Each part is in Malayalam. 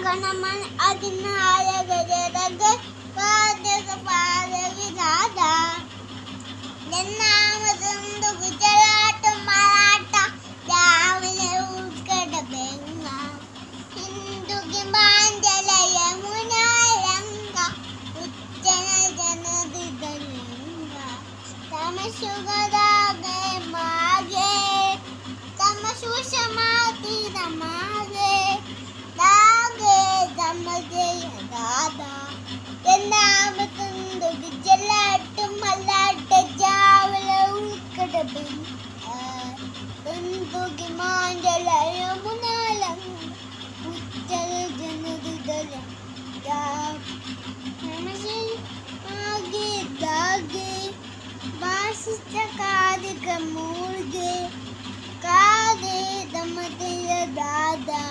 ഗണമൻ അതിനായകരക പാദക പാദകിരാധ എന്നാമതെന്തു ഗുജറാട്ടും മറാഠ രാവിലെ ഉൾക്കട ബംഗ ഹിന്ദുക്ക് മാഞ്ചല യമുന രംഗ ഉച്ചന ജനദിതലിംഗ തമസുഗദാഗേ മാഗേ തമസുഷമാതി നമാഗേ ദാഗേ ദമജയ ദാദാ എന്നാമതെന്തു ഗുജറാട്ടും മറാഠ രാവിലെ ഉൾക്കട ബംഗ ഹിന്ദുക്ക് മാഞ്ചല യമുന രംഗ ഉച്ചന ജനദിതലിംഗ आगे दागे वासिष्ठ कादिक मूर्गे कादे दमते दादा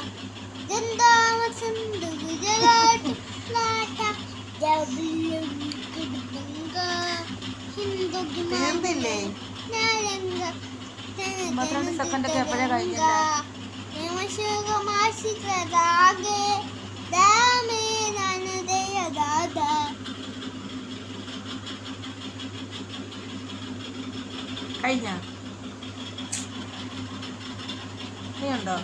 जंदाम संदु गुजरात लाटा जबलु कुडबंगा हिंदू गिमांदले नारंगा मतलब सेकंड के पड़े കഴിഞ്ഞില്ല നമശക മാസിക ദാഗേ ദാമേ നനദേ ദാദാ കഴിഞ്ഞ നീയുണ്ടോ?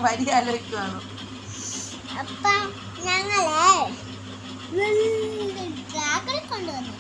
വരി ആലോചിക്കുവാണോ? അപ്പം ഞങ്ങളെ ട്രാക്കിൽ കൊണ്ടുവന്നു.